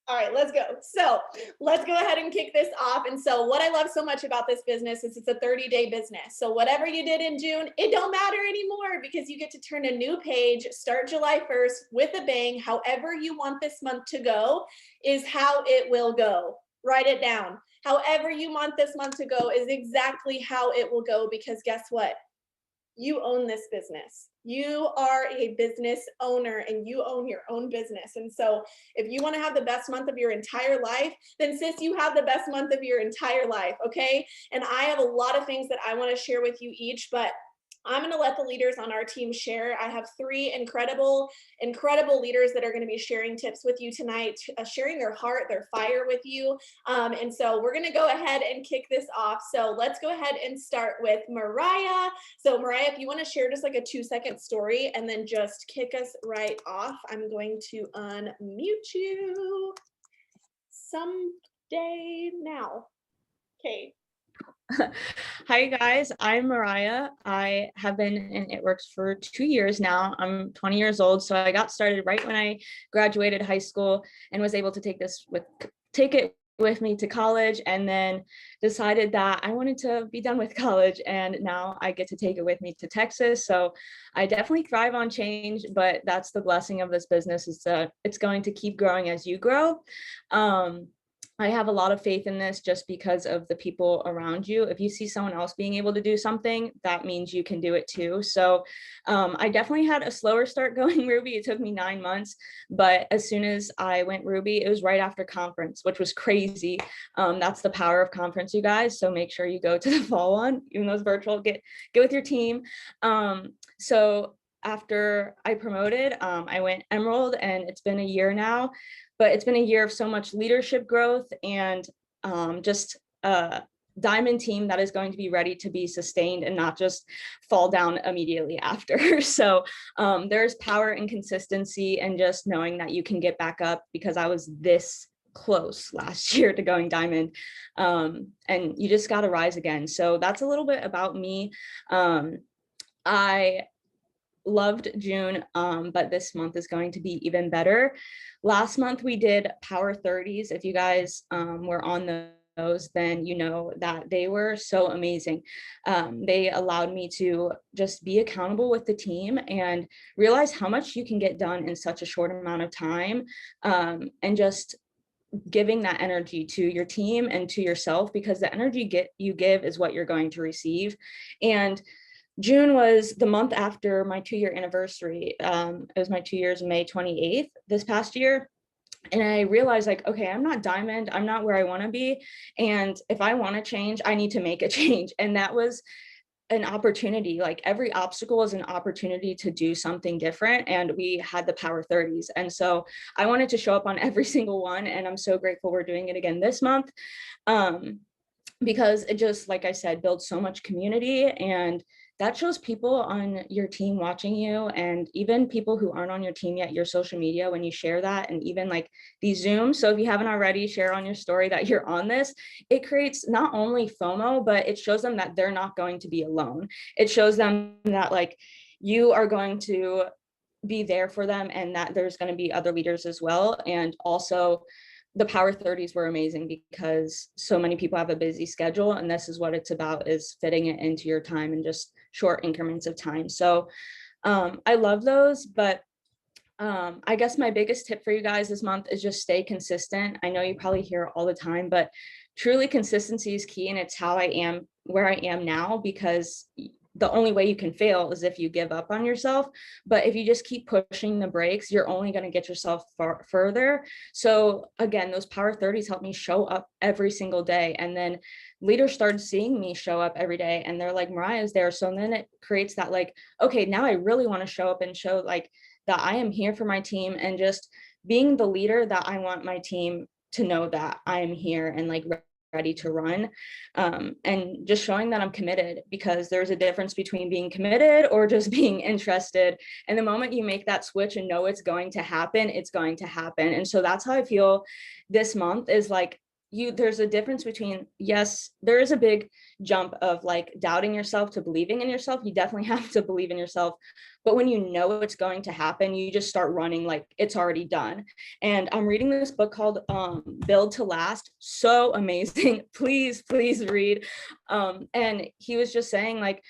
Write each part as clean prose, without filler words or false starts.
All right, let's go. So let's go ahead and kick this off. And so what I love so much about this business is it's a 30-day business. So whatever you did in June, it don't matter anymore because you get to turn a new page, start July 1st with a bang. However you want this month to go is how it will go. Write it down. However you want this month to go is exactly how it will go, because guess what? You own this business. You are a business owner and you own your own business. And so if you want to have the best month of your entire life, then sis, you have the best month of your entire life. Okay. And I have a lot of things that I want to share with you each, but I'm going to let the leaders on our team share. I have three incredible leaders that are going to be sharing tips with you tonight, sharing their heart, their fire with you. And so we're going to go ahead and kick this off. So let's go ahead and start with Mariah. So Mariah, if you want to share just like a 2-second story and then just kick us right off, I'm going to unmute you someday now. Okay. Hi guys, I'm Mariah. I have been in It Works for 2 years now. I'm 20 years old, so I got started right when I graduated high school and was able to take it with me to college, and then decided that I wanted to be done with college, and now I get to take it with me to Texas. So I definitely thrive on change, but that's the blessing of this business, is that it's going to keep growing as you grow. I have a lot of faith in this just because of the people around you. If you see someone else being able to do something, that means you can do it too. So I definitely had a slower start going Ruby. It took me 9 months, but as soon as I went Ruby, it was right after conference, which was crazy. That's the power of conference, you guys. So make sure you go to the fall one, even though it's virtual, get with your team. So after I promoted, I went Emerald, and it's been a year now. But it's been a year of so much leadership growth and just a diamond team that is going to be ready to be sustained and not just fall down immediately after. So there's power and consistency and just knowing that you can get back up, because I was this close last year to going diamond, and you just got to rise again. So that's a little bit about me. I loved June, but this month is going to be even better. Last month we did Power 30s. If you guys were on those, then you know that they were so amazing. They allowed me to just be accountable with the team and realize how much you can get done in such a short amount of time, and just giving that energy to your team and to yourself, because the energy you give is what you're going to receive. And June was the month after my 2-year anniversary. It was my 2 years, May 28th this past year. And I realized, like, okay, I'm not diamond. I'm not where I want to be. And if I want to change, I need to make a change. And that was an opportunity. Like, every obstacle is an opportunity to do something different. And we had the Power 30s. And so I wanted to show up on every single one. And I'm so grateful we're doing it again this month. Because it just, like I said, builds so much community, and that shows people on your team watching you, and even people who aren't on your team yet, your social media, when you share that, and even like these Zooms. So if you haven't already, share on your story that you're on this. It creates not only FOMO, but it shows them that they're not going to be alone. It shows them that, like, you are going to be there for them, and that there's going to be other leaders as well. And also, the Power 30s were amazing because so many people have a busy schedule, and this is what it's about, is fitting it into your time in just short increments of time. So I love those, but I guess my biggest tip for you guys this month is just stay consistent. I know you probably hear it all the time, but truly consistency is key, and it's how I am where I am now, because the only way you can fail is if you give up on yourself. But if you just keep pushing the brakes, you're only going to get yourself further. So again, those Power 30s helped me show up every single day. And then leaders started seeing me show up every day, and they're like, Mariah's there. So then it creates that, like, okay, now I really want to show up and show, like, that I am here for my team, and just being the leader that I want my team to know that I am here and, like, ready to run, and just showing that I'm committed, because there's a difference between being committed or just being interested. And the moment you make that switch and know it's going to happen, it's going to happen. And so that's how I feel this month, is like, there's a difference between, yes, there is a big jump of like doubting yourself to believing in yourself. You definitely have to believe in yourself. But when you know it's going to happen, you just start running like it's already done. And I'm reading this book called Build to Last. So amazing. Please read. And he was just saying like,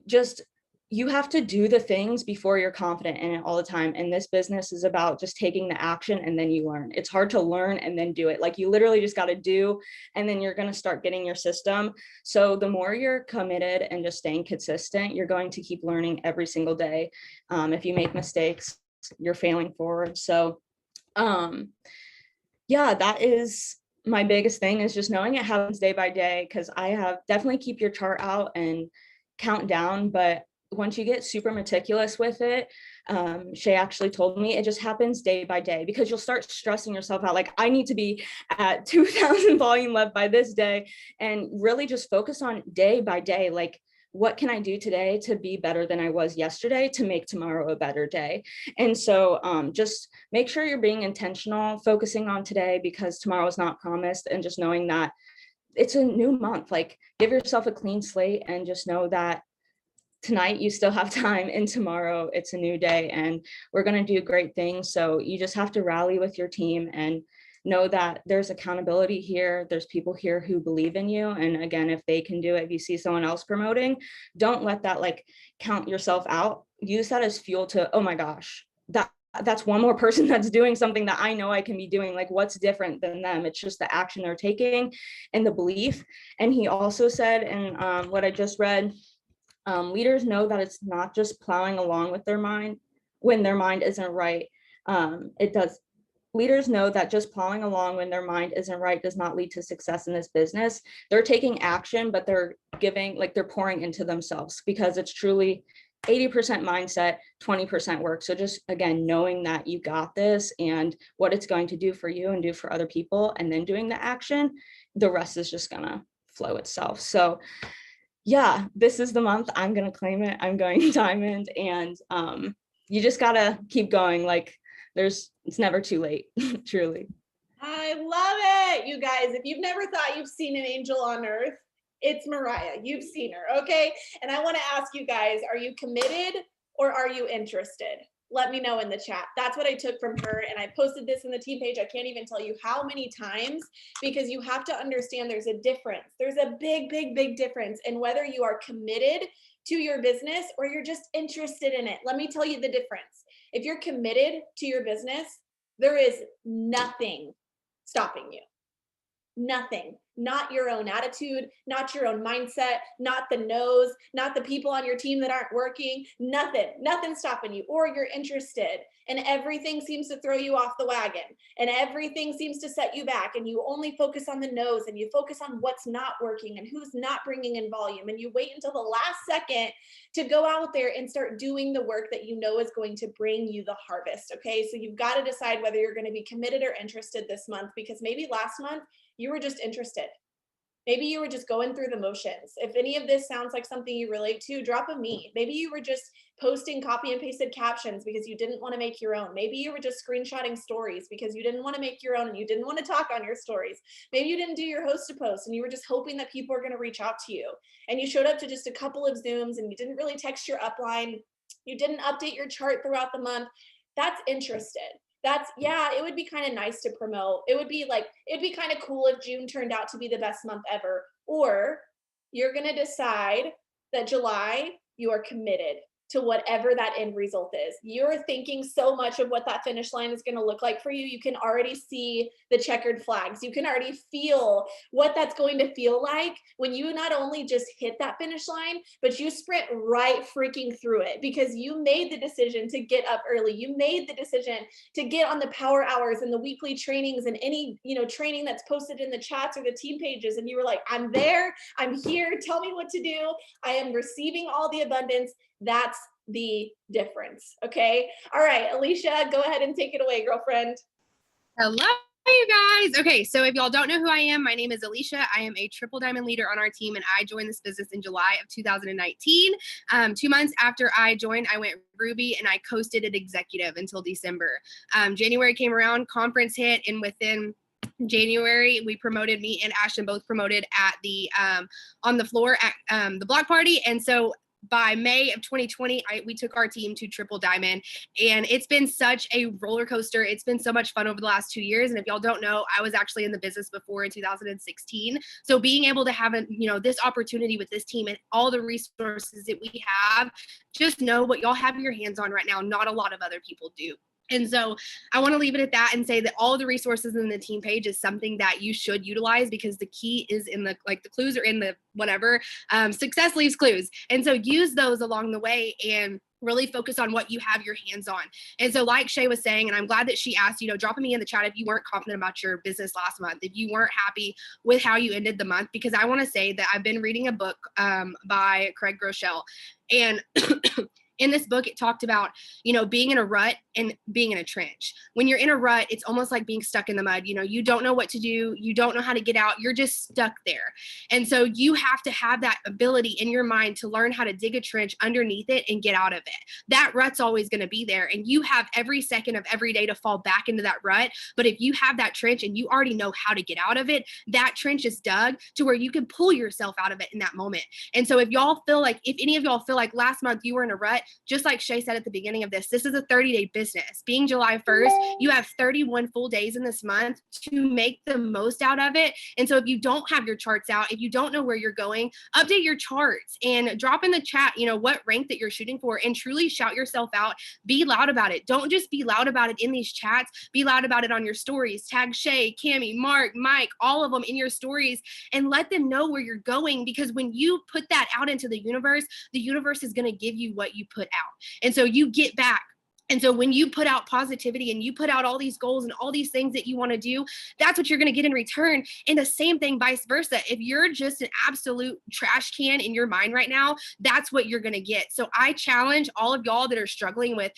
just you have to do the things before you're confident in it all the time. And this business is about just taking the action and then you learn. It's hard to learn and then do it. Like you literally just got to do, and then you're going to start getting your system. So the more you're committed and just staying consistent, you're going to keep learning every single day. If you make mistakes, you're failing forward. So yeah, that is my biggest thing, is just knowing it happens day by day. Cause I have definitely keep your chart out and count down, but once you get super meticulous with it, Shay actually told me it just happens day by day, because you'll start stressing yourself out. Like I need to be at 2,000 volume left by this day, and really just focus on day by day. Like, what can I do today to be better than I was yesterday to make tomorrow a better day? And so just make sure you're being intentional, focusing on today, because tomorrow is not promised, and just knowing that it's a new month. Like give yourself a clean slate and just know that tonight you still have time, and tomorrow it's a new day and we're going to do great things. So you just have to rally with your team and know that there's accountability here. There's people here who believe in you. And again, if they can do it, if you see someone else promoting, don't let that like count yourself out. Use that as fuel to, oh my gosh, that's one more person that's doing something that I know I can be doing. Like what's different than them? It's just the action they're taking and the belief. And he also said, and what I just read, leaders know that it's not just plowing along with their mind when their mind isn't right. Leaders know that just plowing along when their mind isn't right does not lead to success in this business. They're taking action, but they're pouring into themselves, because it's truly 80% mindset, 20% work. So just again, knowing that you got this and what it's going to do for you and do for other people, and then doing the action, the rest is just gonna flow itself. So yeah, this is the month. I'm going to claim it. I'm going diamond. And you just got to keep going. Like it's never too late, truly. I love it. You guys, if you've never thought you've seen an angel on earth, it's Mariah. You've seen her. Okay. And I want to ask you guys, are you committed or are you interested? Let me know in the chat. That's what I took from her. And I posted this in the team page. I can't even tell you how many times, because you have to understand there's a difference. There's a big difference in whether you are committed to your business or you're just interested in it. Let me tell you the difference. If you're committed to your business, there is nothing stopping you. Nothing. Not your own attitude, not your own mindset, not the no's, not the people on your team that aren't working, nothing stopping you. Or you're interested and everything seems to throw you off the wagon and everything seems to set you back, and you only focus on the no's and you focus on what's not working and who's not bringing in volume, and you wait until the last second to go out there and start doing the work that you know is going to bring you the harvest. Okay, so you've got to decide whether you're going to be committed or interested this month, because maybe last month you were just interested. Maybe you were just going through the motions. If any of this sounds like something you relate to, drop a me. Maybe you were just posting copy and pasted captions because you didn't want to make your own. Maybe you were just screenshotting stories because you didn't want to make your own and you didn't want to talk on your stories. Maybe you didn't do your host to post and you were just hoping that people are going to reach out to you. And you showed up to just a couple of Zooms and you didn't really text your upline. You didn't update your chart throughout the month. That's interested. It would be kind of nice to promote. It'd be kind of cool if June turned out to be the best month ever. Or you're going to decide that July, you are committed to whatever that end result is. You're thinking so much of what that finish line is going to look like for you. You can already see the checkered flags. You can already feel what that's going to feel like when you not only just hit that finish line, but you sprint right freaking through it, because you made the decision to get up early. You made the decision to get on the power hours and the weekly trainings and any, training that's posted in the chats or the team pages. And you were like, I'm there, I'm here, tell me what to do. I am receiving all the abundance. That's the difference. Okay. All right, Alicia, go ahead and take it away, girlfriend. Hello, you guys. Okay, so if y'all don't know who I am, my name is Alicia. I am a triple diamond leader on our team, and I joined this business in July of 2019. 2 months after I joined, I went Ruby and I coasted at executive until December. January came around, conference hit, and within January, we promoted, me and Ashton both promoted at the on the floor at the block party. And so by May of 2020, we took our team to Triple Diamond, and it's been such a roller coaster. It's been so much fun over the last 2 years. And if y'all don't know, I was actually in the business before in 2016. So being able to have this opportunity with this team and all the resources that we have, just know what y'all have your hands on right now. Not a lot of other people do. And so I want to leave it at that and say that all the resources in the team page is something that you should utilize, because the key is in the clues are in the whatever. Success leaves clues. And so use those along the way and really focus on what you have your hands on. And so like Shay was saying, and I'm glad that she asked, dropping me in the chat if you weren't confident about your business last month, if you weren't happy with how you ended the month, because I want to say that I've been reading a book by Craig Groeschel, and in this book, it talked about, being in a rut and being in a trench. When you're in a rut, it's almost like being stuck in the mud. You don't know what to do. You don't know how to get out. You're just stuck there. And so you have to have that ability in your mind to learn how to dig a trench underneath it and get out of it. That rut's always going to be there. And you have every second of every day to fall back into that rut. But if you have that trench and you already know how to get out of it, that trench is dug to where you can pull yourself out of it in that moment. And so if any of y'all feel like last month you were in a rut, just like Shay said at the beginning of this is a 30-day business. Being July 1st, you have 31 full days in this month to make the most out of it. And so if you don't have your charts out, if you don't know where you're going, update your charts and drop in the chat, what rank that you're shooting for, and truly shout yourself out. Be loud about it. Don't just be loud about it in these chats. Be loud about it on your stories. Tag Shay, Cammie, Mark, Mike, all of them in your stories, and let them know where you're going. Because when you put that out into the universe is going to give you what you put out. And so you get back. And so when you put out positivity and you put out all these goals and all these things that you want to do, that's what you're going to get in return. And the same thing vice versa. If you're just an absolute trash can in your mind right now, that's what you're going to get. So I challenge all of y'all that are struggling with,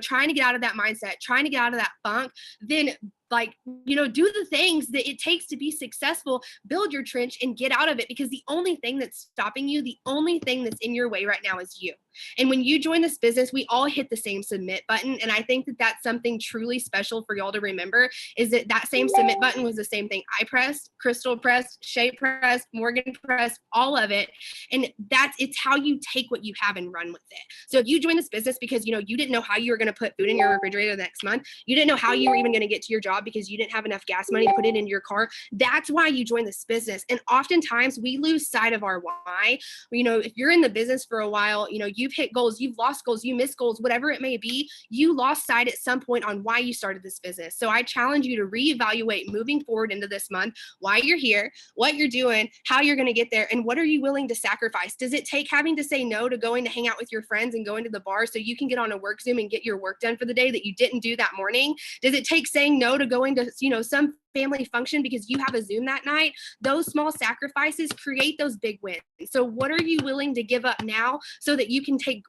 trying to get out of that mindset, trying to get out of that funk, then do the things that it takes to be successful, build your trench and get out of it, because the only thing that's stopping you, the only thing that's in your way right now is you. And when you join this business, we all hit the same submit button. And I think that that's something truly special for y'all to remember, is that same submit button was the same thing I pressed, Crystal pressed, Shay pressed, Morgan pressed, all of it. And it's how you take what you have and run with it. So if you join this business because, you didn't know how you were going to put food in your refrigerator the next month, you didn't know how you were even going to get to your job because you didn't have enough gas money to put it in your car, that's why you join this business. And oftentimes we lose sight of our why. If you're in the business for a while, you've hit goals, you've lost goals, you missed goals, whatever it may be, you lost sight at some point on why you started this business. So I challenge you to reevaluate moving forward into this month, why you're here, what you're doing, how you're going to get there, and what are you willing to sacrifice? Does it take having to say no to going to hang out with your friends and going to the bar so you can get on a work Zoom and get your work done for the day that you didn't do that morning? Does it take saying no to going to, some family function because you have a Zoom that night? Those small sacrifices create those big wins. So what are you willing to give up now so that you can take,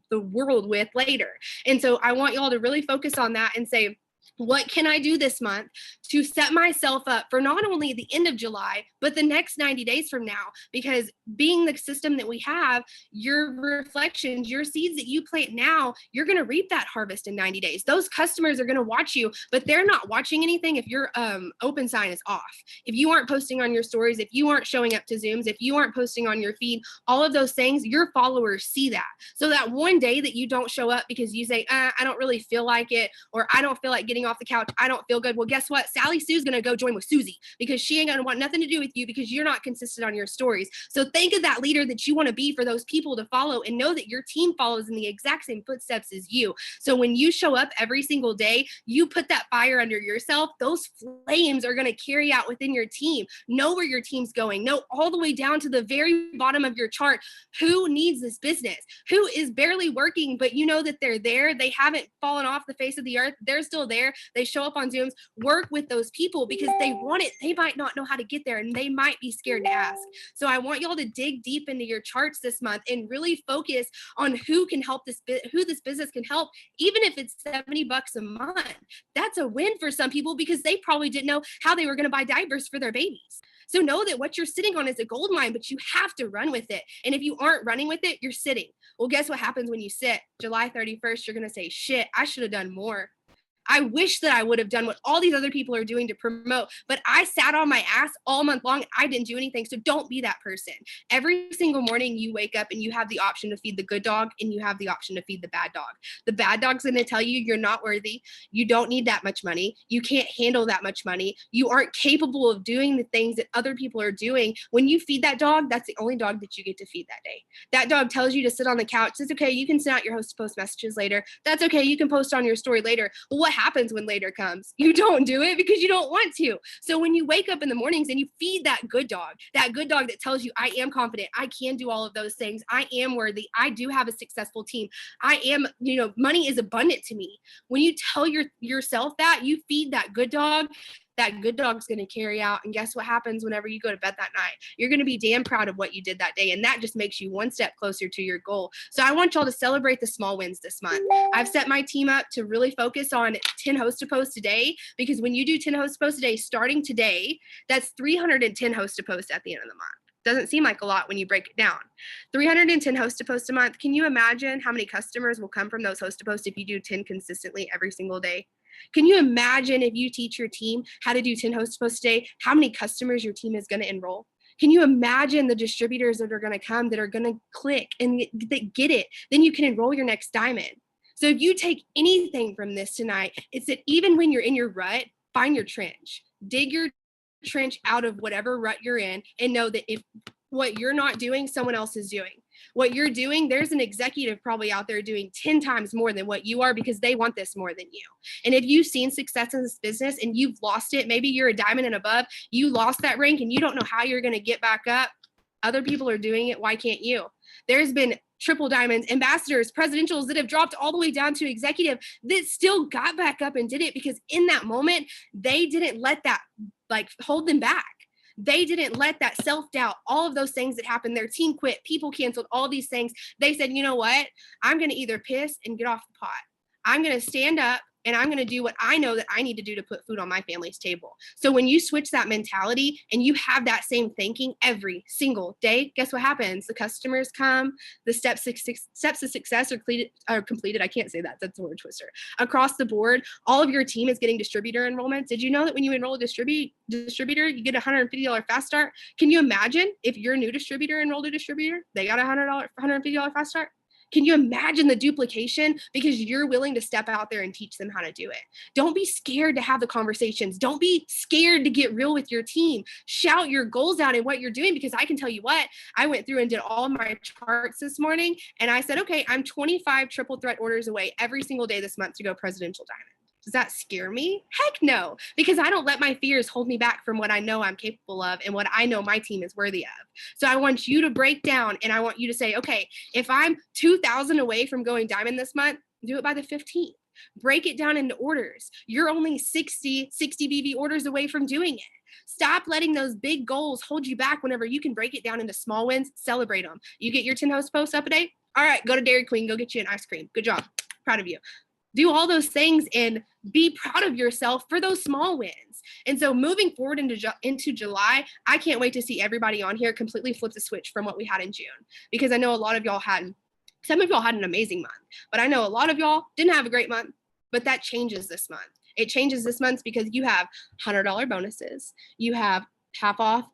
the world with later? And so I want y'all to really focus on that and say, what can I do this month to set myself up for not only the end of July, but the next 90 days from now? Because being the system that we have, your reflections, your seeds that you plant now, you're going to reap that harvest in 90 days. Those customers are going to watch you, but they're not watching anything if your open sign is off. If you aren't posting on your stories, if you aren't showing up to Zooms, if you aren't posting on your feed, all of those things, your followers see that. So that one day that you don't show up because you say, I don't really feel like it, or I don't feel like getting off the couch, I don't feel good. Well, guess what? Sally Sue's going to go join with Susie because she ain't going to want nothing to do with you because you're not consistent on your stories. So think of that leader that you want to be for those people to follow, and know that your team follows in the exact same footsteps as you. So when you show up every single day, you put that fire under yourself, those flames are going to carry out within your team. Know where your team's going. Know all the way down to the very bottom of your chart who needs this business, who is barely working, but you know that they're there. They haven't fallen off the face of the earth. They're still there. They show up on Zooms. Work with those people because they want it. They might not know how to get there and they might be scared to ask. So I want y'all to dig deep into your charts this month and really focus on who can help who this business can help. Even if it's $70 a month, that's a win for some people because they probably didn't know how they were going to buy diapers for their babies. So know that what you're sitting on is a gold mine, but you have to run with it. And if you aren't running with it, you're sitting. Well, guess what happens when you sit? July 31st, you're going to say, shit, I should have done more. I wish that I would have done what all these other people are doing to promote, but I sat on my ass all month long. I didn't do anything. So don't be that person. Every single morning you wake up and you have the option to feed the good dog and you have the option to feed the bad dog. The bad dog's going to tell you you're not worthy. You don't need that much money. You can't handle that much money. You aren't capable of doing the things that other people are doing. When you feed that dog, that's the only dog that you get to feed that day. That dog tells you to sit on the couch. It's okay. You can send out your host to post messages later. That's okay. You can post on your story later. But what happens when later comes? You don't do it because you don't want to. So when you wake up in the mornings and you feed that good dog that tells you, I am confident, I can do all of those things, I am worthy, I do have a successful team, I am, money is abundant to me. When you tell yourself that, you feed that good dog's going to carry out. And guess what happens whenever you go to bed that night? You're going to be damn proud of what you did that day. And that just makes you one step closer to your goal. So I want y'all to celebrate the small wins this month. I've set my team up to really focus on 10 host to post a day, because when you do 10 host to post a day, starting today, that's 310 host to post at the end of the month. Doesn't seem like a lot when you break it down. 310 host to post a month. Can you imagine how many customers will come from those host to post if you do 10 consistently every single day? Can you imagine if you teach your team how to do 10 host to post a day, how many customers your team is going to enroll? Can you imagine the distributors that are going to come, that are going to click and that get it? Then you can enroll your next diamond. So if you take anything from this tonight, it's that even when you're in your rut, find your trench. Dig your trench out of whatever rut you're in, and know that if what you're not doing, someone else is doing. What you're doing, there's an executive probably out there doing 10 times more than what you are, because they want this more than you. And if you've seen success in this business and you've lost it, maybe you're a diamond and above, you lost that rank and you don't know how you're going to get back up. Other people are doing it. Why can't you? There's been triple diamonds, ambassadors, presidentials that have dropped all the way down to executive that still got back up and did it, because in that moment, they didn't let that hold them back. They didn't let that self-doubt, all of those things that happened, their team quit, people canceled, all these things. They said, you know what? I'm going to either piss and get off the pot. I'm going to stand up and I'm going to do what I know that I need to do to put food on my family's table. So when you switch that mentality and you have that same thinking every single day, guess what happens? The customers come, the steps to success are completed. I can't say that. That's a word twister. Across the board, all of your team is getting distributor enrollments. Did you know that when you enroll a distributor, you get a $150 fast start? Can you imagine if your new distributor enrolled a distributor, they got a $150 fast start? Can you imagine the duplication, because you're willing to step out there and teach them how to do it? Don't be scared to have the conversations. Don't be scared to get real with your team. Shout your goals out and what you're doing, because I can tell you what, I went through and did all my charts this morning, and I said, okay, I'm 25 triple threat orders away every single day this month to go presidential diamond. Does that scare me? Heck no, because I don't let my fears hold me back from what I know I'm capable of and what I know my team is worthy of. So I want you to break down, and I want you to say, okay, if I'm 2,000 away from going diamond this month, do it by the 15th. Break it down into orders. You're only 60 BV orders away from doing it. Stop letting those big goals hold you back whenever you can break it down into small wins. Celebrate them. You get your 10 host posts up a day? All right, go to Dairy Queen, go get you an ice cream. Good job. Proud of you. Do all those things and be proud of yourself for those small wins. And so moving forward into July, I can't wait to see everybody on here completely flip the switch from what we had in June, because I know a lot of y'all some of y'all had an amazing month, but I know a lot of y'all didn't have a great month, but that changes this month. It changes this month because you have $100 bonuses. You have half off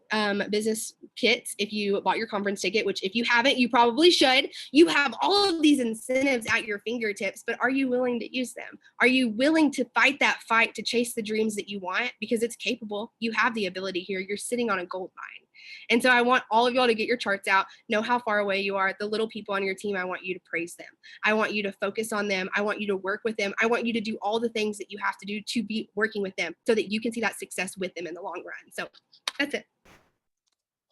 business kits if you bought your conference ticket, which if you haven't, you probably should. You have all of these incentives at your fingertips, but are you willing to use them? Are you willing to fight that fight to chase the dreams that you want? Because it's capable. You have the ability here. You're sitting on a gold mine. And so I want all of y'all to get your charts out, know how far away you are. The little people on your team, I want you to praise them. I want you to focus on them. I want you to work with them. I want you to do all the things that you have to do to be working with them so that you can see that success with them in the long run. So that's it.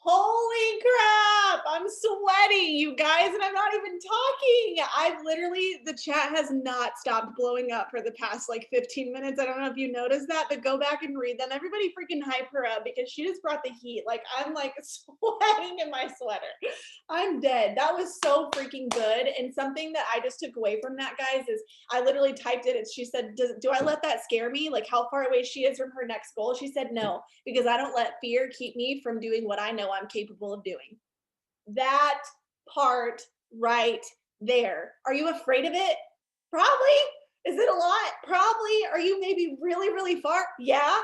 Holy crap, I'm sweaty, you guys, and I'm not even talking. I've literally, the chat has not stopped blowing up for the past 15 minutes. I don't know if you noticed that, but go back and read them. Everybody freaking hype her up because she just brought the heat. I'm sweating in my sweater. I'm dead. That was so freaking good. And something that I just took away from that, guys, is I literally typed it. She said, do I let that scare me? How far away she is from her next goal? She said, no, because I don't let fear keep me from doing what I know I'm capable of doing. That part right there. Are you afraid of it? Probably. Is it a lot? Probably. Are you really far. Yeah,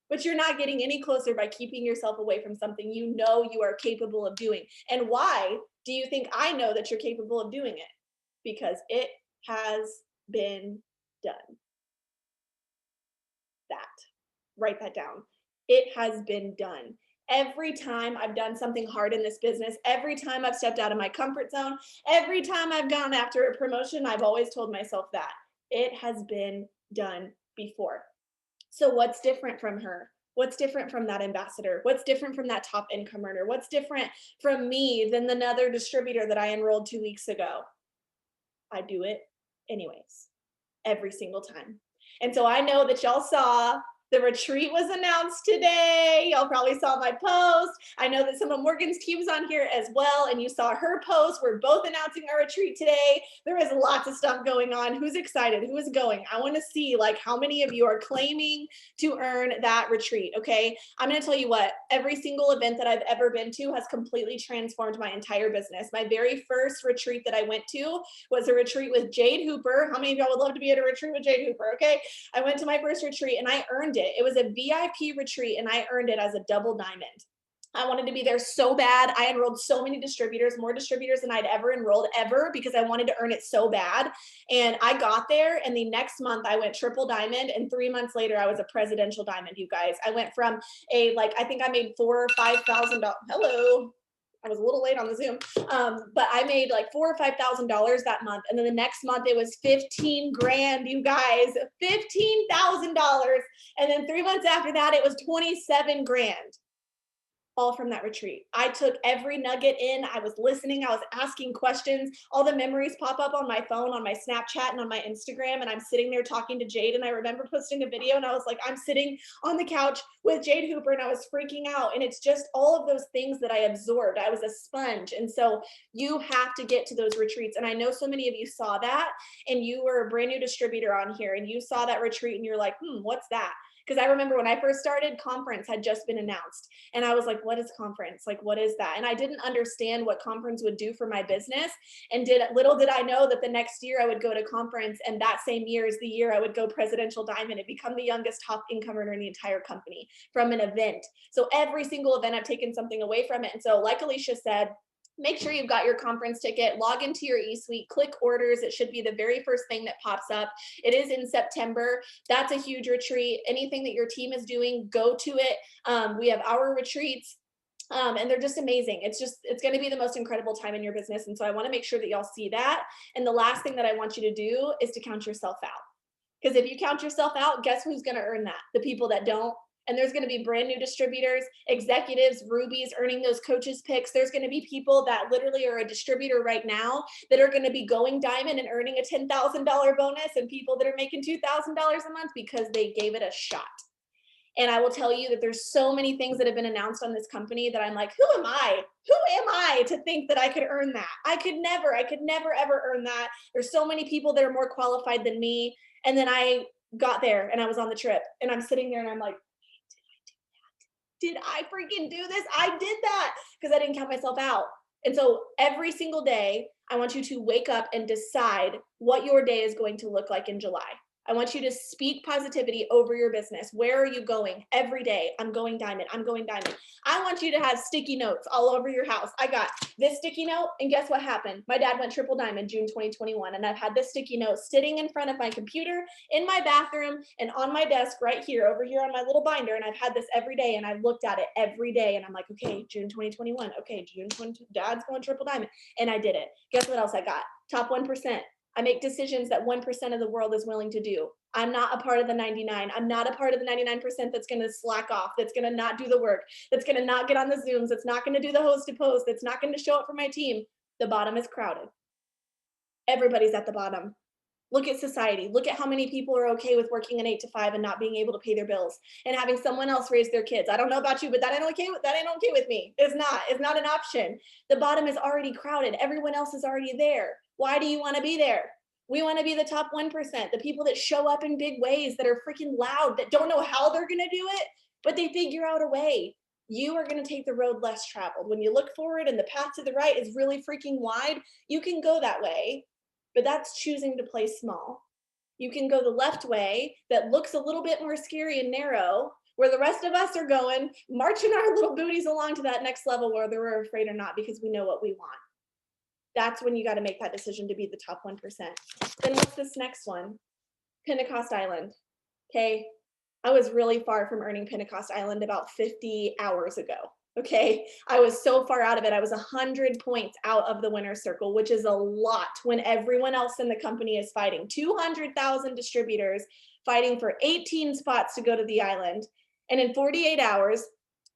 but you're not getting any closer by keeping yourself away from something you know you are capable of doing. And why do you think I know that you're capable of doing it? Because it has been done. That. Write that down. It has been done. Every time I've done something hard in this business, every time I've stepped out of my comfort zone, every time I've gone after a promotion, I've always told myself that it has been done before. So what's different from her? What's different from that ambassador? What's different from that top income earner? What's different from me than another distributor that I enrolled 2 weeks ago? I do it anyways, every single time. And so I know that y'all saw the retreat was announced today. Y'all probably saw my post. I know that some of Morgan's team's on here as well, and you saw her post. We're both announcing our retreat today. There is lots of stuff going on. Who's excited? Who is going? I want to see like how many of you are claiming to earn that retreat, okay? I'm going to tell you what, every single event that I've ever been to has completely transformed my entire business. My very first retreat that I went to was a retreat with Jade Hooper. How many of y'all would love to be at a retreat with Jade Hooper, okay? I went to my first retreat and I earned it. It was a VIP retreat and I earned it as a double diamond. I wanted to be there so bad. I enrolled so many distributors, more distributors than I'd ever enrolled ever, because I wanted to earn it so bad. And I got there, and the next month I went triple diamond, and 3 months later I was a presidential diamond, you guys. I went from I think I made $4,000 or $5,000. Hello. I was a little late on the Zoom, but I made like $4,000 or $5,000 that month. And then the next month it was 15 grand, you guys, $15,000. And then 3 months after that, it was 27 grand. All from that retreat. I took every nugget in. I was listening. I was asking questions. All the memories pop up on my phone, on my Snapchat, and on my Instagram. And I'm sitting there talking to Jade. And I remember posting a video and I was like, I'm sitting on the couch with Jade Hooper and I was freaking out. And it's just all of those things that I absorbed. I was a sponge. And so you have to get to those retreats. And I know so many of you saw that and you were a brand new distributor on here and you saw that retreat and you're like, what's that? Because I remember when I first started, conference had just been announced. And I was like, what is conference? Like, what is that? And I didn't understand what conference would do for my business. And little did I know that the next year I would go to conference. And that same year is the year I would go presidential diamond and become the youngest top income earner in the entire company from an event. So every single event, I've taken something away from it. And so like Alicia said, make sure you've got your conference ticket, log into your eSuite, click orders. It should be the very first thing that pops up. It is in September. That's a huge retreat. Anything that your team is doing, go to it. We have our retreats. And they're just amazing. It's going to be the most incredible time in your business. And so I want to make sure that y'all see that. And the last thing that I want you to do is to count yourself out. Because if you count yourself out, guess who's going to earn that? The people that don't. And there's going to be brand new distributors, executives, rubies earning those coaches picks. There's going to be people that literally are a distributor right now that are going to be going diamond and earning a $10,000 bonus, and people that are making $2,000 a month because they gave it a shot. And I will tell you that there's so many things that have been announced on this company that I'm like, who am I to think that I could earn that? I could never ever earn that. There's so many people that are more qualified than me. And then I got there and I was on the trip and I'm sitting there and I'm like, did I freaking do this? I did that because I didn't count myself out. And so every single day, I want you to wake up and decide what your day is going to look like in July. I want you to speak positivity over your business. Where are you going? Every day, I'm going diamond. I'm going diamond. I want you to have sticky notes all over your house. I got this sticky note, and guess what happened? My dad went triple diamond June 2021, and I've had this sticky note sitting in front of my computer, in my bathroom, and on my desk right here, over here on my little binder, and I've had this every day, and I've looked at it every day, and I'm like, okay, June 2021, okay, June 20, Dad's going triple diamond, and I did it. Guess what else I got? Top 1%. I make decisions that 1% of the world is willing to do. I'm not a part of the 99. I'm not a part of the 99% that's going to slack off, that's going to not do the work, that's going to not get on the Zooms, that's not going to do the host to post, that's not going to show up for my team. The bottom is crowded. Everybody's at the bottom. Look at society. Look at how many people are okay with working an 8 to 5 and not being able to pay their bills and having someone else raise their kids. I don't know about you, but that ain't okay with me. It's not an option. The bottom is already crowded. Everyone else is already there. Why do you want to be there? We want to be the top 1%, the people that show up in big ways, that are freaking loud, that don't know how they're going to do it, but they figure out a way. You are going to take the road less traveled. When you look forward and the path to the right is really freaking wide, you can go that way, but that's choosing to play small. You can go the left way that looks a little bit more scary and narrow, where the rest of us are going, marching our little booties along to that next level, whether we're afraid or not, because we know what we want. That's when you got to make that decision to be the top 1%. Then what's this next one? Pentecost Island. Okay. I was really far from earning Pentecost Island about 50 hours ago. Okay. I was so far out of it. I was 100 points out of the winner's circle, which is a lot when everyone else in the company is fighting. 200,000 distributors fighting for 18 spots to go to the island. And in 48 hours,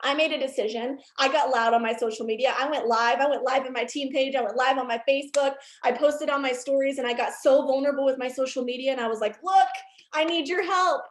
I made a decision. I got loud on my social media. I went live on my team page. I went live on my Facebook. I posted on my stories, and I got so vulnerable with my social media. And I was like, look, I need your help.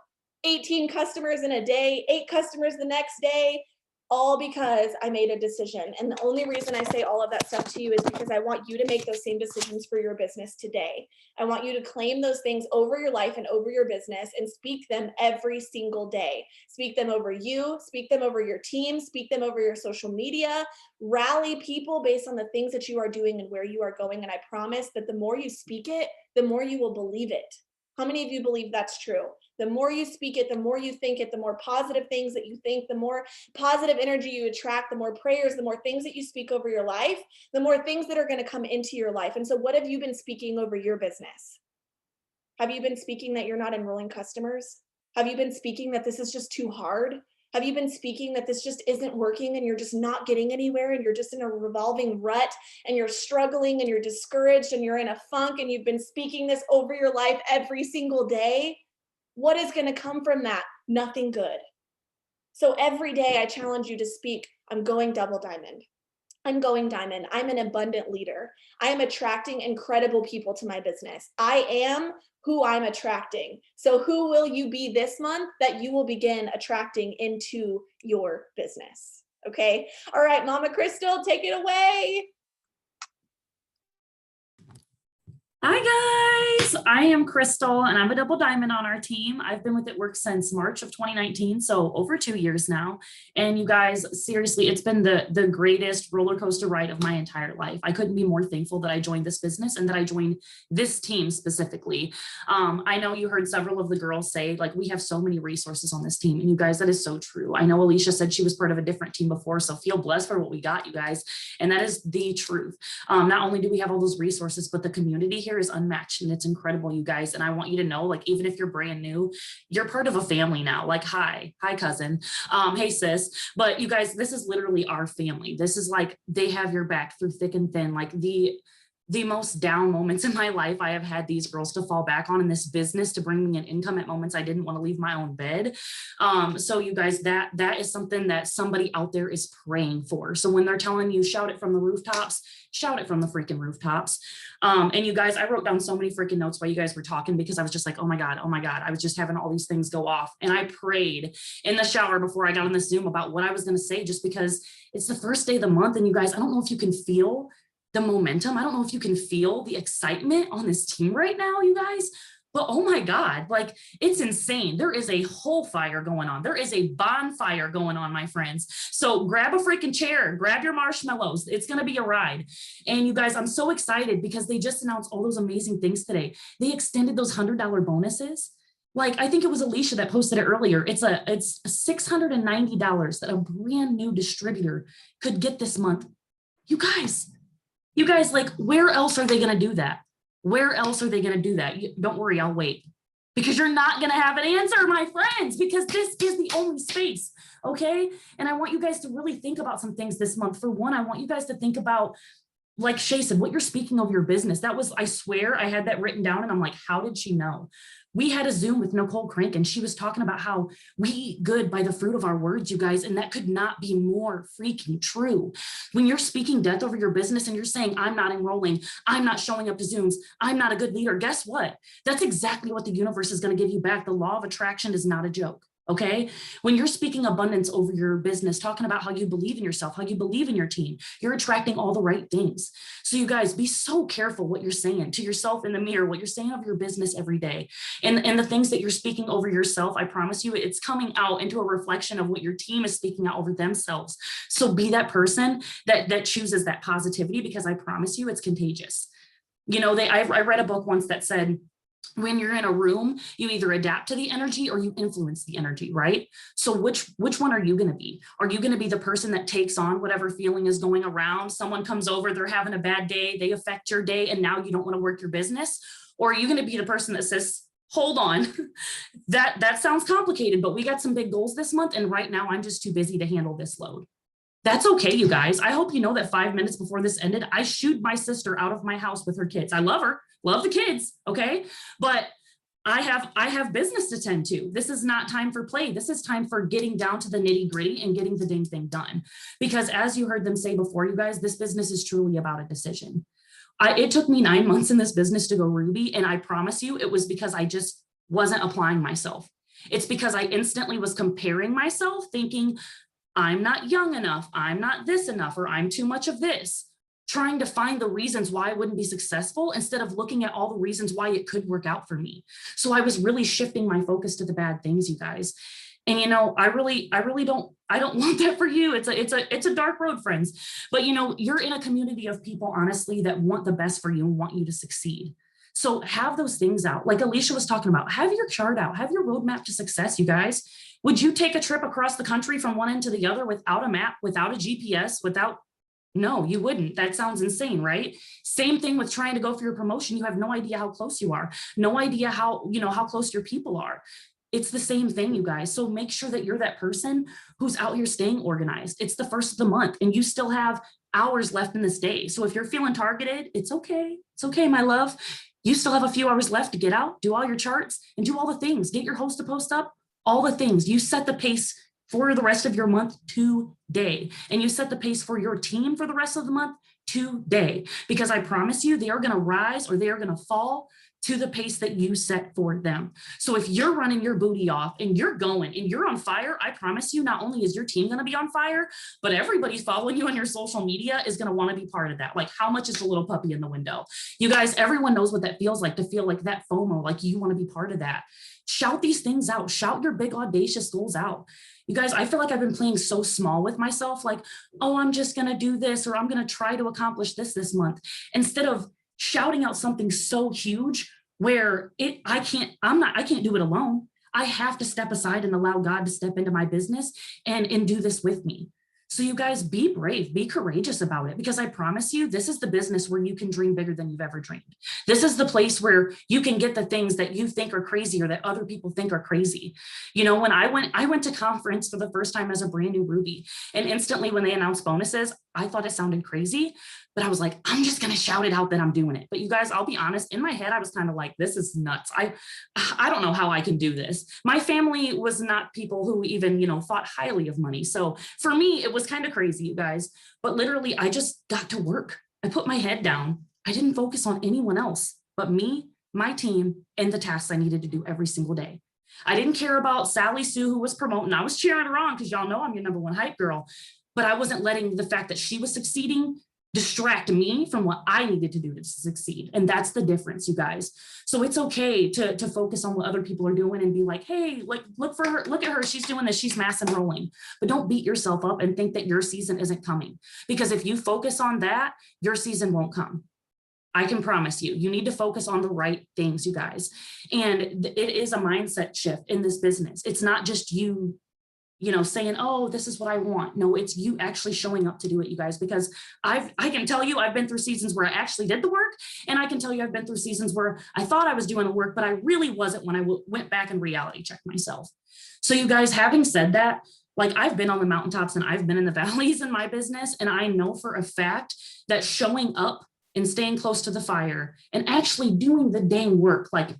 18 customers in a day, 8 customers the next day, all because I made a decision. And the only reason I say all of that stuff to you is because I want you to make those same decisions for your business today. I want you to claim those things over your life and over your business and speak them every single day. Speak them over you, speak them over your team, speak them over your social media, rally people based on the things that you are doing and where you are going. And I promise that the more you speak it, the more you will believe it. How many of you believe that's true? The more you speak it, the more you think it, the more positive things that you think, the more positive energy you attract, the more prayers, the more things that you speak over your life, the more things that are going to come into your life. And so what have you been speaking over your business? Have you been speaking that you're not enrolling customers? Have you been speaking that this is just too hard? Have you been speaking that this just isn't working and you're just not getting anywhere and you're just in a revolving rut and you're struggling and you're discouraged and you're in a funk and you've been speaking this over your life every single day? What is going to come from that? Nothing good. So every day I challenge you to speak, I'm going double diamond. I'm going diamond. I'm an abundant leader. I am attracting incredible people to my business. I am who I'm attracting. So who will you be this month that you will begin attracting into your business? Okay. All right, Mama Crystal, take it away. Hi guys, I am Crystal and I'm a double diamond on our team. I've been with It Works since March of 2019, so over 2 years now. And you guys, seriously, it's been the greatest roller coaster ride of my entire life. I couldn't be more thankful that I joined this business and that I joined this team specifically. I know you heard several of the girls say, like, we have so many resources on this team, and you guys, that is so true. I know Alicia said she was part of a different team before, so feel blessed for what we got, you guys. And that is the truth. Not only do we have all those resources, but the community here is unmatched and it's incredible, you guys. And I want you to know, like, even if you're brand new, you're part of a family now. Like, hi cousin, hey sis. But you guys, this is literally our family. This is like, they have your back through thick and thin. Like the most down moments in my life, I have had these girls to fall back on in this business to bring me an income at moments I didn't want to leave my own bed. So you guys, that is something that somebody out there is praying for. So when they're telling you, shout it from the rooftops, shout it from the freaking rooftops. And you guys, I wrote down so many freaking notes while you guys were talking, because I was just like, oh my God. I was just having all these things go off. And I prayed in the shower before I got on this Zoom about what I was going to say, just because it's the first day of the month. And you guys, I don't know if you can feel the momentum. I don't know if you can feel the excitement on this team right now, you guys, but oh my God, like, it's insane. There is a whole fire going on. There is a bonfire going on, my friends. So grab a freaking chair, grab your marshmallows. It's going to be a ride. And you guys, I'm so excited because they just announced all those amazing things today. They extended those $100 bonuses. Like, I think it was Alicia that posted it earlier. It's $690 that a brand new distributor could get this month. You guys, like, where else are they going to do that? Where else are they going to do that? Don't worry, I'll wait. Because you're not going to have an answer, my friends, because this is the only space, okay? And I want you guys to really think about some things this month. For one, I want you guys to think about, like Shay said, what you're speaking of your business. That was, I swear, I had that written down and I'm like, how did she know? We had a Zoom with Nicole Crank and she was talking about how we eat good by the fruit of our words, you guys. And that could not be more freaking true. When you're speaking death over your business and you're saying, I'm not enrolling, I'm not showing up to Zooms, I'm not a good leader. Guess what? That's exactly what the universe is going to give you back. The law of attraction is not a joke. Okay. When you're speaking abundance over your business, talking about how you believe in yourself, how you believe in your team, you're attracting all the right things. So you guys, be so careful what you're saying to yourself in the mirror, what you're saying of your business every day. And the things that you're speaking over yourself, I promise you, it's coming out into a reflection of what your team is speaking out over themselves. So be that person that chooses that positivity, because I promise you it's contagious. You know, I read a book once that said, when you're in a room, you either adapt to the energy or you influence the energy, right? So which one are you going to be? Are you going to be the person that takes on whatever feeling is going around? Someone comes over, they're having a bad day, they affect your day, and now you don't want to work your business? Or are you going to be the person that says, hold on, that sounds complicated, but we got some big goals this month, and right now I'm just too busy to handle this load. That's okay, you guys. I hope you know that 5 minutes before this ended, I shooed my sister out of my house with her kids. I love her, love the kids, okay? But I have business to tend to. This is not time for play. This is time for getting down to the nitty gritty and getting the dang thing done. Because as you heard them say before, you guys, this business is truly about a decision. It took me 9 months in this business to go Ruby, and I promise you it was because I just wasn't applying myself. It's because I instantly was comparing myself, thinking I'm not young enough, I'm not this enough, or I'm too much of this, trying to find the reasons why I wouldn't be successful instead of looking at all the reasons why it could work out for me. So I was really shifting my focus to the bad things, you guys. And I don't want that for you. It's a dark road, friends. But you're in a community of people, honestly, that want the best for you and want you to succeed. So have those things out. Like Alicia was talking about, have your chart out, have your roadmap to success, you guys. Would you take a trip across the country from one end to the other without a map, without a GPS, no, you wouldn't. That sounds insane, right? Same thing with trying to go for your promotion. You have no idea how close you are, no idea how close your people are. It's the same thing, you guys. So make sure that you're that person who's out here staying organized. It's the first of the month and you still have hours left in this day. So if you're feeling targeted, it's okay. It's okay, my love. You still have a few hours left to get out, do all your charts and do all the things. Get your host to post up, all the things. You set the pace for the rest of your month today. And you set the pace for your team for the rest of the month today. Because I promise you, they are going to rise or they are going to fall to the pace that you set for them. So if you're running your booty off and you're going and you're on fire, I promise you, not only is your team going to be on fire, but everybody's following you on your social media is going to want to be part of that. Like, how much is the little puppy in the window? You guys, everyone knows what that feels like, to feel like that FOMO, like you want to be part of that. Shout these things out. Shout your big audacious goals out. You guys, I feel like I've been playing so small with myself, like, oh, I'm just going to do this, or I'm going to try to accomplish this month, instead of shouting out something so huge where I can't do it alone. I have to step aside and allow God to step into my business and do this with me. So you guys, be brave, be courageous about it, because I promise you, this is the business where you can dream bigger than you've ever dreamed. This is the place where you can get the things that you think are crazy or that other people think are crazy. When I went to conference for the first time as a brand new Ruby, and instantly when they announced bonuses, I thought it sounded crazy, but I was like, I'm just going to shout it out that I'm doing it. But you guys, I'll be honest, in my head, I was kind of like, this is nuts. I don't know how I can do this. My family was not people who even, thought highly of money. So for me, it was kind of crazy, you guys, but literally I just got to work. I put my head down. I didn't focus on anyone else but me, my team, and the tasks I needed to do every single day. I didn't care about Sally Sue, who was promoting. I was cheering her on because y'all know I'm your number one hype girl, but I wasn't letting the fact that she was succeeding distract me from what I needed to do to succeed. And that's the difference, you guys. So it's okay to focus on what other people are doing and be like, hey, like, look at her. She's doing this. She's mass enrolling. But don't beat yourself up and think that your season isn't coming. Because if you focus on that, your season won't come. I can promise you, you need to focus on the right things, you guys. And it is a mindset shift in this business. It's not just you saying, oh, this is what I want. No, it's you actually showing up to do it, you guys, because I can tell you, I've been through seasons where I actually did the work. And I can tell you, I've been through seasons where I thought I was doing the work, but I really wasn't when I went back and reality checked myself. So you guys, having said that, like, I've been on the mountaintops and I've been in the valleys in my business. And I know for a fact that showing up and staying close to the fire and actually doing the dang work, like,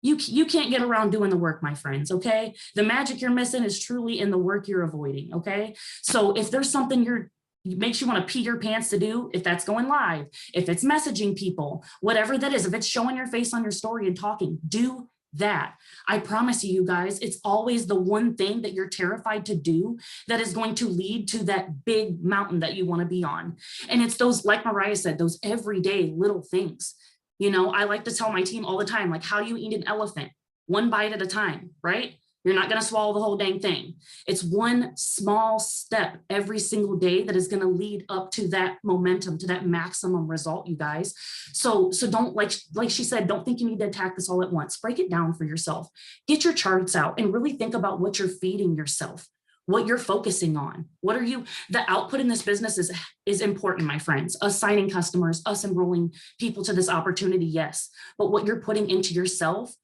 you can't get around doing the work, my friends, okay? The magic you're missing is truly in the work you're avoiding, okay? So if there's something makes you want to pee your pants to do, if that's going live, if it's messaging people, whatever that is, if it's showing your face on your story and talking, do that. I promise you, you guys, it's always the one thing that you're terrified to do that is going to lead to that big mountain that you want to be on. And it's those, like Mariah said, those everyday little things. I like to tell my team all the time, like, how do you eat an elephant? One bite at a time, right? You're not going to swallow the whole dang thing. It's one small step every single day that is going to lead up to that momentum, to that maximum result, you guys. So don't, like she said, don't think you need to attack this all at once. Break it down for yourself. Get your charts out and really think about what you're feeding yourself, what you're focusing on. What are you, the output in this business is important, my friends. Us signing customers, us enrolling people to this opportunity, yes. But what you're putting into yourself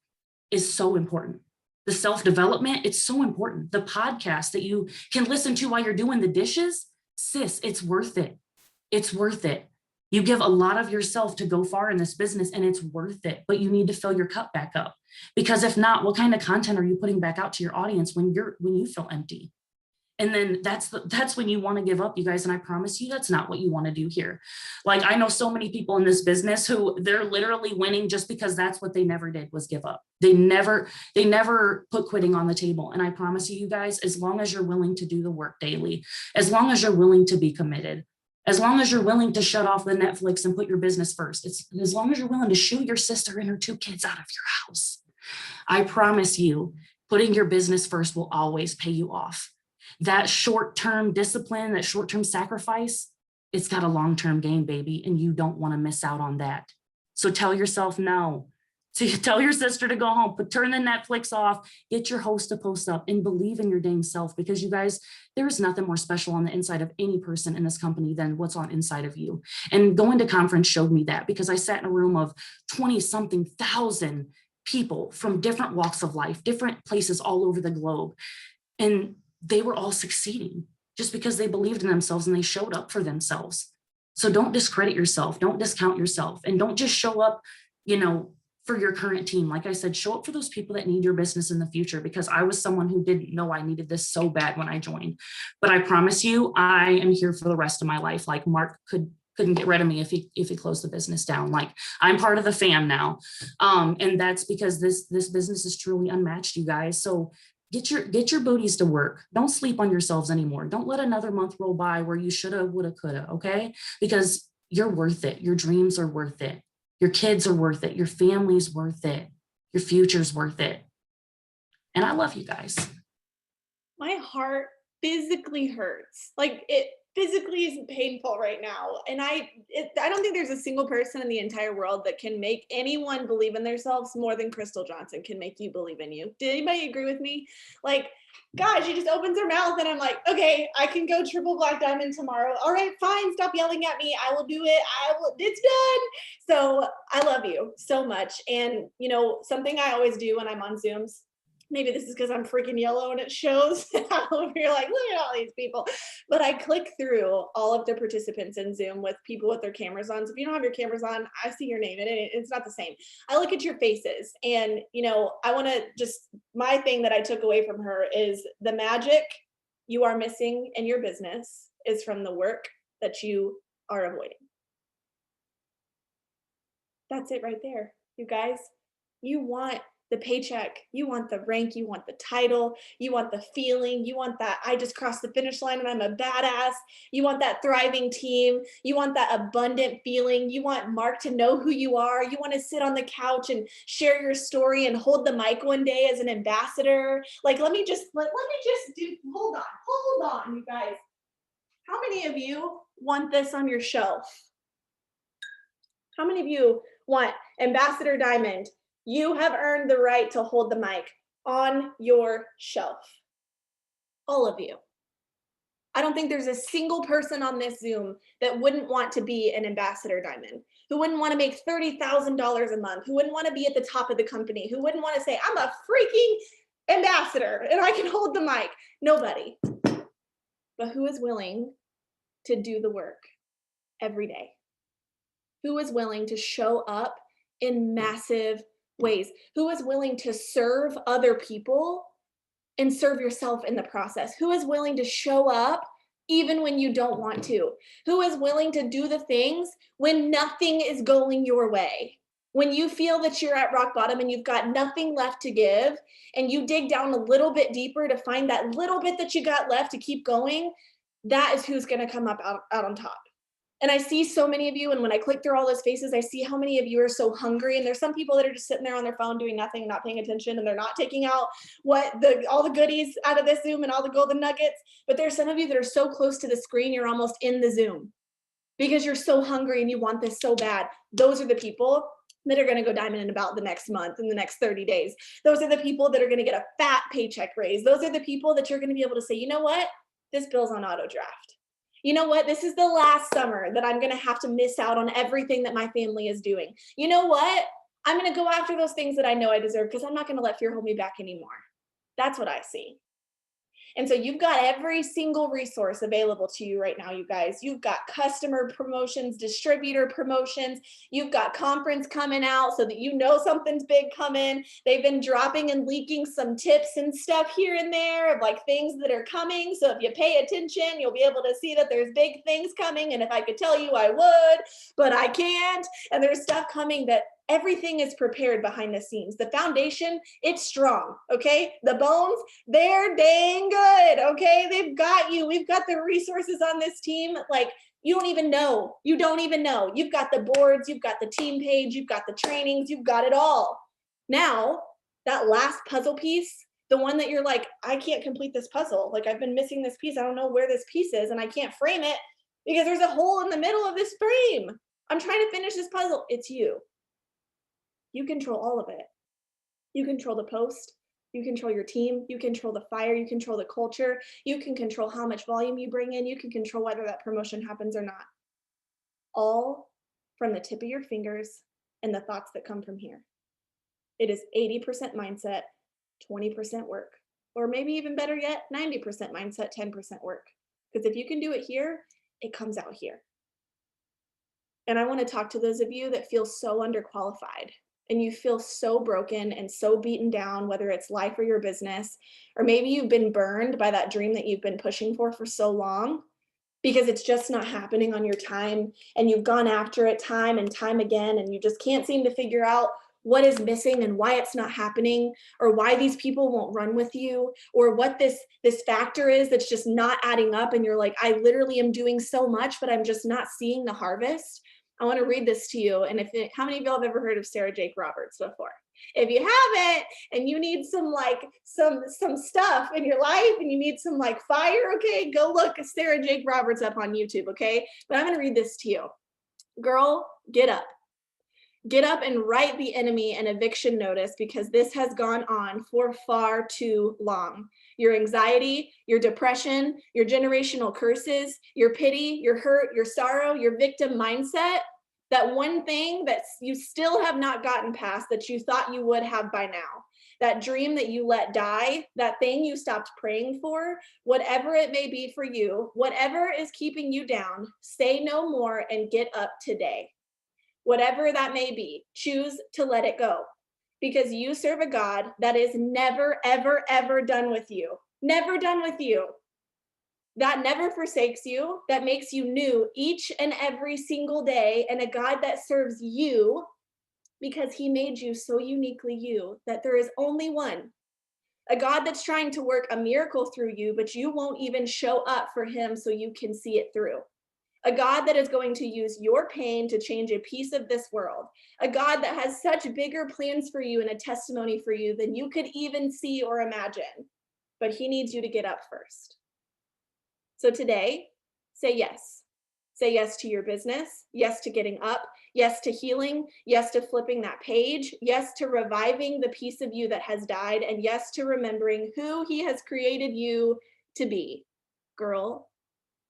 is so important. The self-development, it's so important. The podcast that you can listen to while you're doing the dishes, sis, it's worth it. It's worth it. You give a lot of yourself to go far in this business and it's worth it, but you need to fill your cup back up. Because if not, what kind of content are you putting back out to your audience when you feel empty? And then that's when you want to give up, you guys. And I promise you, that's not what you want to do here. Like, I know so many people in this business who they're literally winning just because that's what they never did, was give up. They never put quitting on the table. And I promise you, you guys, as long as you're willing to do the work daily, as long as you're willing to be committed, as long as you're willing to shut off the Netflix and put your business first, as long as you're willing to shoo your sister and her 2 kids out of your house, I promise you, putting your business first will always pay you off. That short-term discipline, that short-term sacrifice, it's got a long-term gain, baby, and you don't want to miss out on that. So tell yourself no. So you tell your sister to go home, but turn the Netflix off, get your host to post up, and believe in your dang self, because you guys, there's nothing more special on the inside of any person in this company than what's on inside of you. And going to conference showed me that, because I sat in a room of 20-something thousand people from different walks of life, different places all over the globe. And they were all succeeding just because they believed in themselves and they showed up for themselves. So don't discredit yourself. Don't discount yourself, and don't just show up, for your current team. Like I said, show up for those people that need your business in the future, because I was someone who didn't know I needed this so bad when I joined. But I promise you, I am here for the rest of my life. Like, Mark couldn't get rid of me if he closed the business down. Like, I'm part of the fam now. And that's because this business is truly unmatched, you guys. So get your booties to work. Don't sleep on yourselves anymore. Don't let another month roll by where you shoulda, woulda, coulda, okay? Because you're worth it. Your dreams are worth it. Your kids are worth it. Your family's worth it. Your future's worth it. And I love you guys. My heart physically hurts. Like, it physically is painful right now. And I don't think there's a single person in the entire world that can make anyone believe in themselves more than Crystal Johnson can make you believe in you. Did anybody agree with me? Like, God, she just opens her mouth and I'm like, okay, I can go triple black diamond tomorrow. All right, fine. Stop yelling at me. I will do it. It's done. So I love you so much. And something I always do when I'm on Zooms, maybe this is because I'm freaking yellow and it shows. You're like, look at all these people. But I click through all of the participants in Zoom with people with their cameras on. So if you don't have your cameras on, I see your name and it's not the same. I look at your faces and, I want to my thing that I took away from her is the magic you are missing in your business is from the work that you are avoiding. That's it right there. You guys, you want the paycheck, you want the rank, you want the title, you want the feeling, you want that I just crossed the finish line and I'm a badass, you want that thriving team, you want that abundant feeling, you want Mark to know who you are, you want to sit on the couch and share your story and hold the mic one day as an ambassador. Like, let me just do, hold on, you guys. How many of you want this on your shelf? How many of you want Ambassador Diamond? You have earned the right to hold the mic on your shelf. All of you. I don't think there's a single person on this Zoom that wouldn't want to be an Ambassador Diamond, who wouldn't want to make $30,000 a month, who wouldn't want to be at the top of the company, who wouldn't want to say, I'm a freaking ambassador and I can hold the mic. Nobody. But who is willing to do the work every day? Who is willing to show up in massive ways? Who is willing to serve other people and serve yourself in the process? Who is willing to show up even when you don't want to? Who is willing to do the things when nothing is going your way? When you feel that you're at rock bottom and you've got nothing left to give, and you dig down a little bit deeper to find that little bit that you got left to keep going, that is who's going to come up out on top. And I see so many of you, and when I click through all those faces, I see how many of you are so hungry. And there's some people that are just sitting there on their phone doing nothing, not paying attention, and they're not taking out all the goodies out of this Zoom and all the golden nuggets. But there's some of you that are so close to the screen, you're almost in the Zoom because you're so hungry and you want this so bad. Those are the people that are going to go diamond in about the next month, in the next 30 days. Those are the people that are going to get a fat paycheck raise. Those are the people that you're going to be able to say, you know what? This bill's on auto draft. You know what? This is the last summer that I'm going to have to miss out on everything that my family is doing. You know what? I'm going to go after those things that I know I deserve because I'm not going to let fear hold me back anymore. That's what I see. And so you've got every single resource available to you right now, you guys. You've got customer promotions, distributor promotions. You've got conference coming out so that you know something's big coming. They've been dropping and leaking some tips and stuff here and there of like things that are coming. So if you pay attention, you'll be able to see that there's big things coming. And if I could tell you, I would, but I can't. And there's stuff coming that everything is prepared behind the scenes. The foundation, it's strong, okay? The bones, they're dang good, okay? They've got you. We've got the resources on this team. Like, you don't even know. You don't even know. You've got the boards, you've got the team page, you've got the trainings, you've got it all. Now, that last puzzle piece, the one that you're like, I can't complete this puzzle. Like, I've been missing this piece. I don't know where this piece is, and I can't frame it because there's a hole in the middle of this frame. I'm trying to finish this puzzle. It's you. You control all of it. You control the post, you control your team, you control the fire, you control the culture, you can control how much volume you bring in, you can control whether that promotion happens or not. All from the tip of your fingers and the thoughts that come from here. It is 80% mindset, 20% work, or maybe even better yet, 90% mindset, 10% work. Because if you can do it here, it comes out here. And I want to talk to those of you that feel so underqualified and you feel so broken and so beaten down, whether it's life or your business, or maybe you've been burned by that dream that you've been pushing for so long because it's just not happening on your time and you've gone after it time and time again and you just can't seem to figure out what is missing and why it's not happening, or why these people won't run with you, or what this factor is that's just not adding up. And you're like, I literally am doing so much, but I'm just not seeing the harvest. I want to read this to you. And how many of y'all have ever heard of Sarah Jake Roberts before? If you haven't, and you need some stuff in your life and you need some like fire, okay, go look Sarah Jake Roberts up on YouTube, okay? But I'm going to read this to you. Girl, get up. Get up and write the enemy an eviction notice because this has gone on for far too long. Your anxiety, your depression, your generational curses, your pity, your hurt, your sorrow, your victim mindset, that one thing that you still have not gotten past that you thought you would have by now, that dream that you let die, that thing you stopped praying for, whatever it may be for you, whatever is keeping you down, say no more and get up today. Whatever that may be, choose to let it go because you serve a God that is never, ever, ever done with you. Never done with you. That never forsakes you, that makes you new each and every single day, and a God that serves you because he made you so uniquely you that there is only one. A God that's trying to work a miracle through you, but you won't even show up for him so you can see it through. A God that is going to use your pain to change a piece of this world. A God that has such bigger plans for you and a testimony for you than you could even see or imagine. But he needs you to get up first. So today, say yes. Say yes to your business. Yes to getting up. Yes to healing. Yes to flipping that page. Yes to reviving the piece of you that has died. And yes to remembering who he has created you to be. Girl,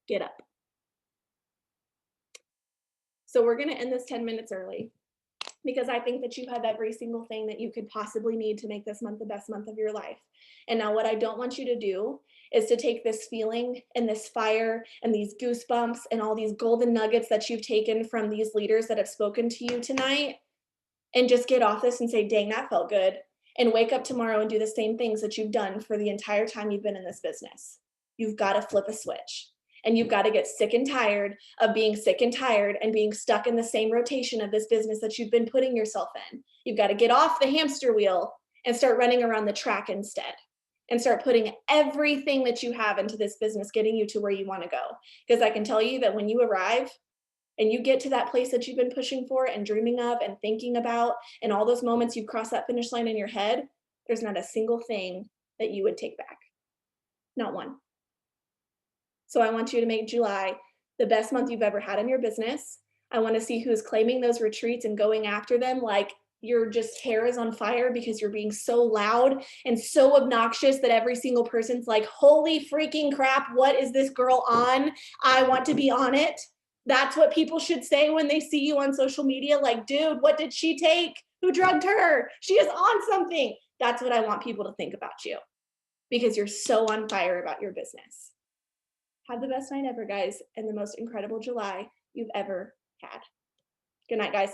get up. So we're going to end this 10 minutes early because I think that you have every single thing that you could possibly need to make this month the best month of your life. And now what I don't want you to do is to take this feeling and this fire and these goosebumps and all these golden nuggets that you've taken from these leaders that have spoken to you tonight and just get off this and say, dang, that felt good. And wake up tomorrow and do the same things that you've done for the entire time you've been in this business. You've got to flip a switch. And you've got to get sick and tired of being sick and tired and being stuck in the same rotation of this business that you've been putting yourself in. You've got to get off the hamster wheel and start running around the track instead and start putting everything that you have into this business, getting you to where you want to go. Because I can tell you that when you arrive, and you get to that place that you've been pushing for and dreaming of and thinking about, and all those moments you've crossed that finish line in your head, there's not a single thing that you would take back. Not one. So I want you to make July the best month you've ever had in your business. I want to see who's claiming those retreats and going after them like your just hair is on fire because you're being so loud and so obnoxious that every single person's like, holy freaking crap, what is this girl on? I want to be on it. That's what people should say when they see you on social media. Like, dude, what did she take? Who drugged her? She is on something. That's what I want people to think about you, because you're so on fire about your business. Have the best night ever, guys, and the most incredible July you've ever had. Good night, guys.